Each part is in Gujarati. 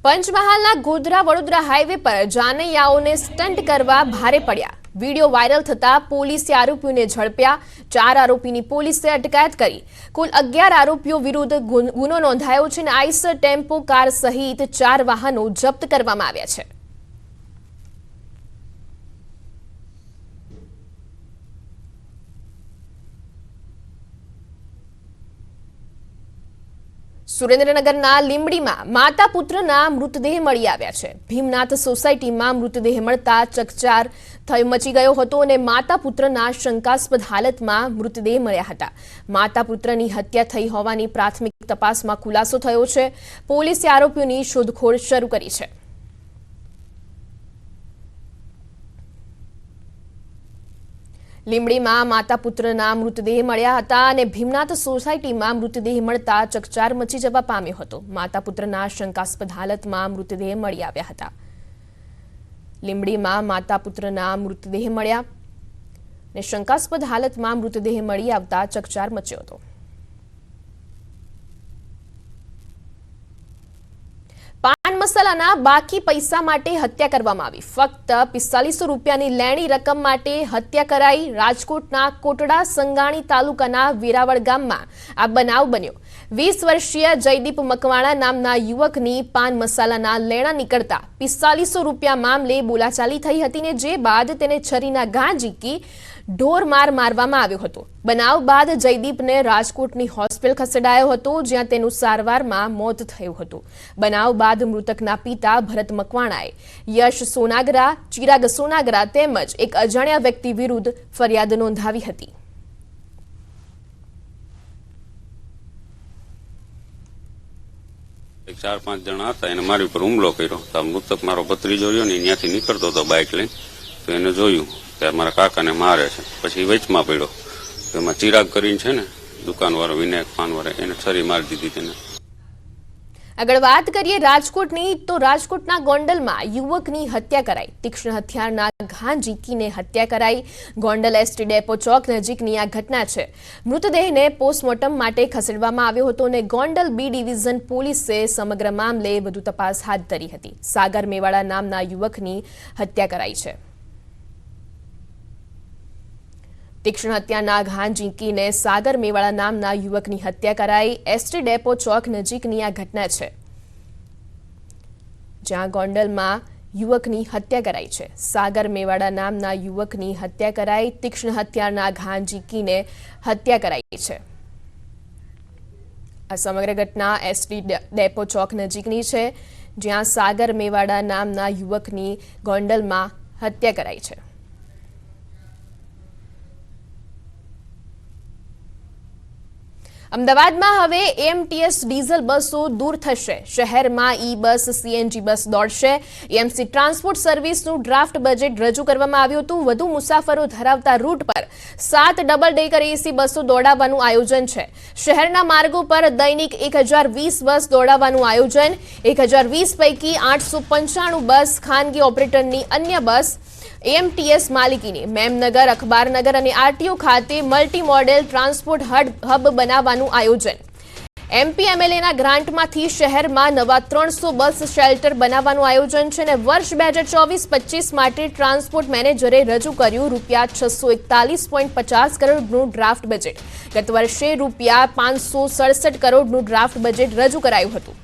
પંચમહાલના ગોધરા વડોદરા હાઈવે પર જાનૈયાઓને સ્ટન્ટ કરવા ભારે પડ્યા। વીડિયો વાયરલ થતા પોલીસે આરોપીઓને ઝડપ્યા। 4 આરોપીની પોલીસે અટકાયત કરી। કુલ 11 આરોપીઓ વિરુદ્ધ ગુનો નોંધાયો છે અને આઈસર ટેમ્પો કાર સહિત 4 વાહનો જપ્ત કરવામાં આવ્યા છે। સુરેન્દ્રનગરના લીંબડીમાં માતા પુત્રના મૃતદેહ મળી આવ્યા છે। ભીમનાથ સોસાયટીમાં મૃતદેહ મળતા ચકચાર મચી ગયો હતો અને માતા પુત્રના શંકાસ્પદ હાલતમાં મૃતદેહ મળ્યા હતા। માતા પુત્રની હત્યા થઈ હોવાની પ્રાથમિક તપાસમાં ખુલાસો થયો છે। પોલીસે આરોપીઓની શોધખોળ શરૂ કરી છે। લીંબડીમાં માતા પુત્રના મૃતદેહ મળ્યા હતા અને ભીમનાથ સોસાયટીમાં મૃતદેહ મળતા ચકચાર મચી જવા પામ્યો હતો। માતા પુત્રના શંકાસ્પદ હાલતમાં મૃતદેહ મળી આવ્યા હતા। લીંબડીમાં માતા પુત્રના મૃતદેહ મળ્યા અને શંકાસ્પદ હાલતમાં મૃતદેહ મળી આવતા ચકચાર મચ્યો હતો। પાન મસાલાના બાકી પૈસા માટે હત્યા કરવામાં આવી। ફક્ત 4500 રૂપિયાની લેણી રકમ માટે હત્યા કરાઈ। રાજકોટના કોટડા સંગાણી તાલુકાના વેરાવળ ગામમાં આ બનાવ બન્યો। 20 વર્ષીય જયદીપ મકવાણા નામના યુવકની પાન મસાલાના લેણા નીકળતા 4500 રૂપિયા મામલે બોલાચાલી થઈ હતી ને જે બાદ તેને છરીના ઘા ઝીકી ઢોરમાર મારવામાં આવ્યો હતો। બનાવ બાદ જયદીપને રાજકોટની હોસ્પિટલ ખસેડાયો હતો જ્યાં તેનું સારવારમાં મોત થયું હતું। બનાવ બાદ મૃતકના પિતા ભરત મકવાણાએ યશ સોનાગરા, ચિરાગ સોનાગરા તેમજ એક અજાણ્યા વ્યક્તિ વિરુદ્ધ ફરિયાદ નોંધાવી હતી। ચાર પાંચ જણા હતા એને મારી ઉપર હુમલો કર્યો। તો મૃતક મારો ભત્રીજો રહ્યો ને ત્યાંથી નીકળતો હતો બાઇક લઈને, તો એને જોયું કે મારા કાકાને મારે છે। પછી વચમાં પડ્યો તો એમાં ચિરાગ કરીને છે ને દુકાનવાળો વિનાયક પાનવાળો એને છરી મારી દીધી તેને। આગળ વાત કરીએ રાજકોટની, તો રાજકોટના ગોંડલમાં યુવકની હત્યા કરાઈ। તીક્ષ્ણ હથિયારના ઘા ઝીકીને હત્યા કરાઈ। ગોંડલ એસટી ડેપો ચોક નજીકની આ ઘટના છે। મૃતદેહને પોસ્ટમોર્ટમ માટે ખસેડવામાં આવ્યો હતો અને ગોંડલ બી ડિવિઝન પોલીસે સમગ્ર મામલે વધુ તપાસ હાથ ધરી હતી। સાગર મેવાડા નામના યુવકની હત્યા કરાઈ છે। તીક્ષ્ણ હત્યાના ઘા ઝીંકીને સાગર મેવાડા નામના યુવકની હત્યા કરાઈ। એસટી ડેપો ચોક નજીકની આ ઘટના છે જ્યાં ગોંડલમાં યુવકની હત્યા કરાઈ છે। સાગર મેવાડા નામના યુવકની હત્યા કરાઈ। તીક્ષ્ણ હત્યાના ઘા ઝીંકીને હત્યા કરાઈ છે। આ સમગ્ર ઘટના એસટી ડેપો ચોક નજીકની છે જ્યાં સાગર મેવાડા નામના યુવકની ગોંડલમાં હત્યા કરાઈ છે। અમદાવાદમાં હવે એએમટીએસ ડીઝલ બસો દૂર થશે। શહેરમાં ઈ બસ, સીએનજી બસ દોડશે। એએમસી ટ્રાન્સપોર્ટ સર્વિસનું ડ્રાફ્ટ બજેટ રજૂ કરવામાં આવ્યું હતું। વધુ મુસાફરો ધરાવતા રૂટ પર 7 ડબલ ડેકર એસી બસો દોડાવવાનું આયોજન છે। શહેરના માર્ગો પર દૈનિક 1020 બસ દોડાવવાનું આયોજન। 1020 પૈકી 895 બસ ખાનગી ઓપરેટરની, અન્ય બસ એએમટીએસ માલિકીની। મેમનગર, અખબારનગર અને આરટીઓ ખાતે મલ્ટી મોડેલ ટ્રાન્સપોર્ટ હબ બનાવવાનું આયોજન। એમપી એમએલએના ગ્રાન્ટમાંથી શહેરમાં નવા 300 બસ શેલ્ટર બનાવવાનું આયોજન છે અને વર્ષ 2024-25 માટે ટ્રાન્સપોર્ટ મેનેજરે રજૂ કર્યું ₹641.50 કરોડનું ડ્રાફ્ટ બજેટ। ગત વર્ષે ₹567 કરોડનું ડ્રાફ્ટ બજેટ રજૂ કરાયું હતું।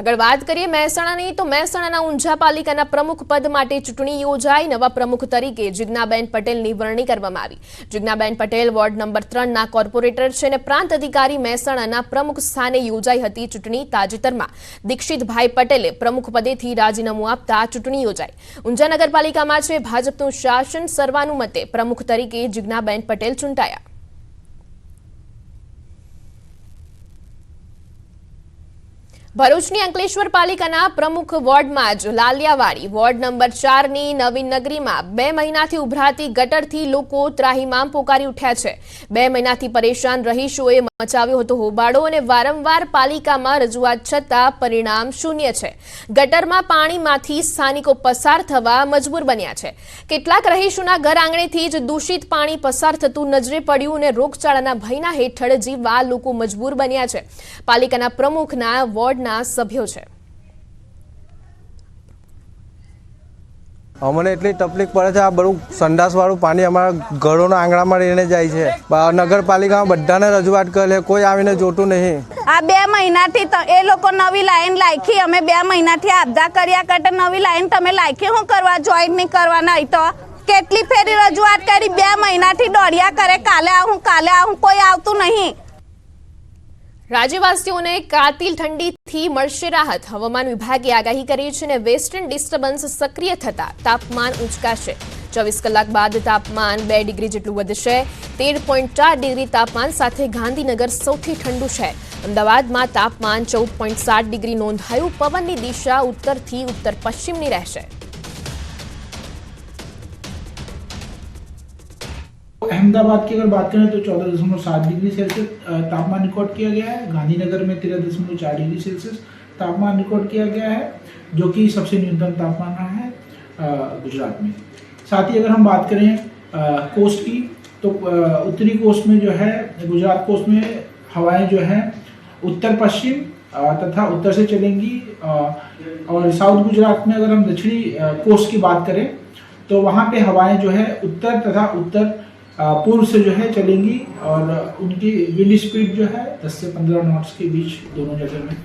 આગળ વાત કરીએ મહેસાણાની, તો મહેસાણાના ઊંઝા પાલિકાના પ્રમુખ પદ માટે ચૂંટણી યોજાઈ। નવા પ્રમુખ તરીકે જિજ્ઞાબેન પટેલની વરણી કરવામાં આવી। જિજ્ઞાબેન પટેલ વોર્ડ નંબર 3ના કોર્પોરેટર છે અને પ્રાંત અધિકારી મહેસાણાના પ્રમુખ સ્થાને યોજાઈ હતી ચૂંટણી। તાજેતરમાં દીક્ષિતભાઈ પટેલે પ્રમુખ પદેથી રાજીનામું આપતા ચૂંટણી યોજાઈ। ઊંઝા નગરપાલિકામાં છે ભાજપનું શાસન। સર્વાનુમતે પ્રમુખ તરીકે જિજ્ઞાબેન પટેલ ચૂંટાયા। ભરૂચની અંકલેશ્વર પાલિકાના પ્રમુખ વોર્ડમાં જ લાલિયાવાડી વોર્ડ નંબર 4ની નવીન નગરીમાં 2 મહિનાથી ઉભરાતી ગટરથી લોકો ત્રાહિમામ પોકારી ઉઠ્યા છે। 2 મહિનાથી પરેશાન રહીશોએ મચાવ્યો હતો હોબાળો અને વારંવાર પાલિકામાં રજૂઆત છતાં પરિણામ શૂન્ય છે. ગટરમાં પાણીમાંથી સ્થાનિકો પસાર થવા મજબૂર બન્યા છે. કેટલાક રહીશોના ઘર આંગણેથી જ દૂષિત પાણી પસાર થતું નજરે પડ્યું અને રોગચાળાના ભયના હેઠળ જીવવા લોકો મજબૂર બન્યા છે. પાલિકાના પ્રમુખના વોર્ડના સભ્યો છે. અમને એટલી તકલીફ પડે છે. આ બધું સંડાસવાળું પાણી અમારા ઘરોના આંગણામાં રહીને જાય છે. નગરપાલિકામાં બધાને રજૂઆત કરે, કોઈ આવીને જોતું નહીં. આ 2 મહિનાથી એ લોકો નવી લાઈન લાયખી, અમે 2 મહિનાથી આપદા કર્યા કરતા નવી લાઈન તમે લાયખી શું કરવા જોઈન નહીં કરવાના હોય તો કેટલી ફેરી રજૂઆત કરી, 2 મહિનાથી દોડ્યા કરે, કાલે આવું કોઈ આવતું નહીં. રાજ્યવાસીઓને કાતિલ ઠંડીથી મળશે રાહત. હવામાન વિભાગે આગાહી કરી છે અને વેસ્ટર્ન ડિસ્ટર્બન્સ સક્રિય થતા તાપમાન ઉંચકાશે. 24 કલાક બાદ તાપમાન 2 ડિગ્રી જેટલું વધશે. 13.4 ડિગ્રી તાપમાન સાથે ગાંધીનગર સૌથી ઠંડુ શહેર. અમદાવાદમાં તાપમાન 14.7 ડિગ્રી નોંધાયું. પવનની દિશા ઉત્તરથી ઉત્તર પશ્ચિમની રહેશે. अहमदाबाद की अगर बात करें तो 14.7 डिग्री सेल्सियस तापमान रिकॉर्ड किया गया है. गांधीनगर में 13.4 डिग्री सेल्सियस तापमान रिकॉर्ड किया गया है, जो कि सबसे न्यूनतम तापमान रहा है गुजरात में. साथ ही अगर हम बात करें कोस्ट की, तो उत्तरी कोस्ट में जो है, गुजरात कोस्ट में हवाएं जो है उत्तर पश्चिम तथा उत्तर से चलेंगी. और साउथ गुजरात में अगर हम दक्षिणी कोस्ट की बात करें तो वहाँ पे हवाएं जो है उत्तर तथा उत्तर पूर्व से जो है चलेंगी और उनकी विंड स्पीड जो है 10 से 15 नॉट्स के बीच दोनों जगह में.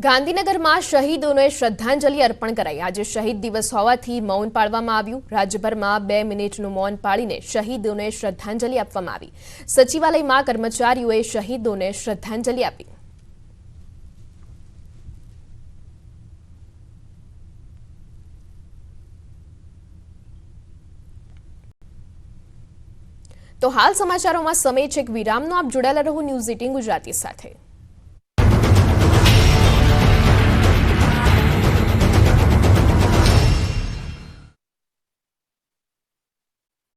ગાંધીનગરમાં શહીદોને શ્રદ્ધાંજલિ અર્પણ કરાઈ. આજે શહીદ દિવસ હોવાથી મૌન પાળવામાં આવ્યું. રાજ્યભરમાં 2 મિનિટનું મૌન પાળીને શહીદોને શ્રદ્ધાંજલિ આપવામાં આવી. સચિવાલયમાં કર્મચારીઓએ શહીદોને શ્રદ્ધાંજલિ આપી. તો હાલ સમાચારોમાં સમય છે એક વિરામનો. આપ જોડાયેલા રહો ન્યૂઝ 18 ગુજરાતી સાથે.